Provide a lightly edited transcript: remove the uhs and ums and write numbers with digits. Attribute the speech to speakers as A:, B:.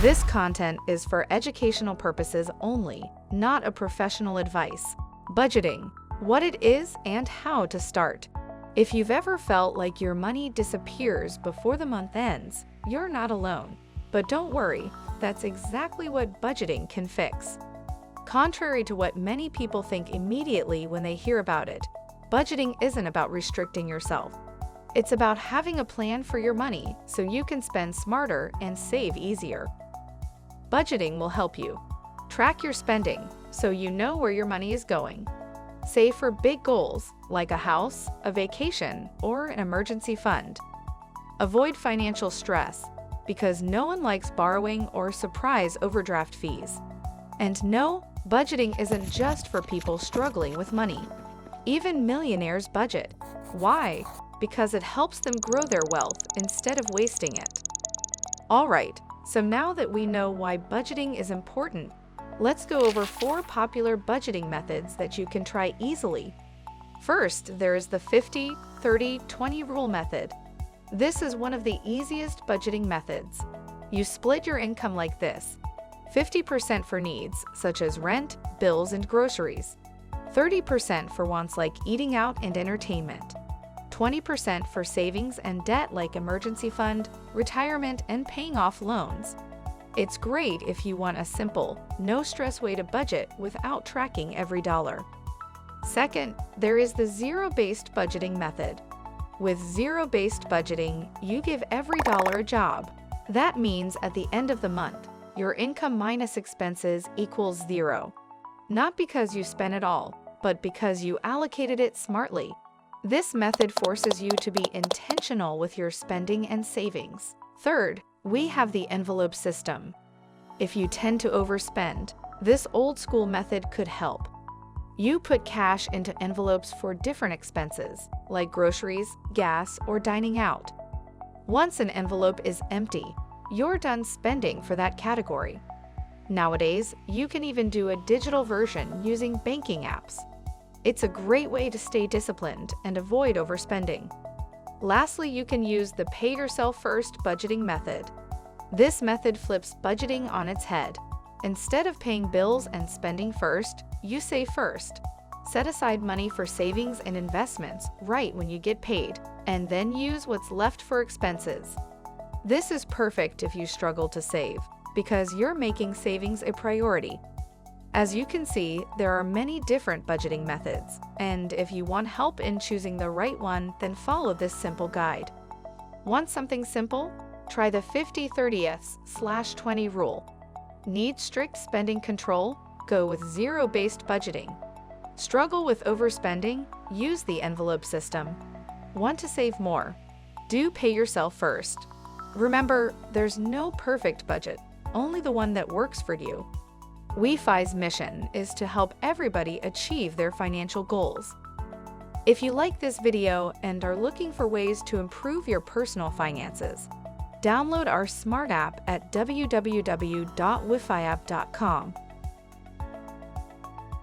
A: This content is for educational purposes only, not a professional advice. Budgeting, what it is and how to start. If you've ever felt like your money disappears before the month ends, you're not alone. But don't worry, that's exactly what budgeting can fix. Contrary to what many people think immediately when they hear about it, budgeting isn't about restricting yourself. It's about having a plan for your money so you can spend smarter and save easier. Budgeting will help you track your spending so you know where your money is going. Save for big goals like a house, a vacation, or an emergency fund. Avoid financial stress because no one likes borrowing or surprise overdraft fees. And no, budgeting isn't just for people struggling with money. Even millionaires budget. Why? Because it helps them grow their wealth instead of wasting it. All right, so now that we know why budgeting is important, let's go over 4 popular budgeting methods that you can try easily. First, there is the 50-30-20 rule method. This is one of the easiest budgeting methods. You split your income like this: 50% for needs, such as rent, bills, and groceries. 30% for wants like eating out and entertainment. 20% for savings and debt like emergency fund, retirement, and paying off loans. It's great if you want a simple, no-stress way to budget without tracking every dollar. Second, there is the zero-based budgeting method. With zero-based budgeting, you give every dollar a job. That means at the end of the month, your income minus expenses equals 0. Not because you spent it all, but because you allocated it smartly. This method forces you to be intentional with your spending and savings. Third, we have the envelope system. If you tend to overspend, this old-school method could help. You put cash into envelopes for different expenses, like groceries, gas, or dining out. Once an envelope is empty, you're done spending for that category. Nowadays, you can even do a digital version using banking apps. It's a great way to stay disciplined and avoid overspending. Lastly, you can use the pay yourself first budgeting method. This method flips budgeting on its head. Instead of paying bills and spending first, you save first. Set aside money for savings and investments right when you get paid, and then use what's left for expenses. This is perfect if you struggle to save, because you're making savings a priority. As you can see, there are many different budgeting methods, and if you want help in choosing the right one, then follow this simple guide. Want something simple? Try the 50-30/20 rule. Need strict spending control? Go with zero-based budgeting. Struggle with overspending? Use the envelope system. Want to save more? Do pay yourself first. Remember, there's no perfect budget, only the one that works for you. WeFi's mission is to help everybody achieve their financial goals. If you like this video and are looking for ways to improve your personal finances, download our smart app at www.wifiapp.com.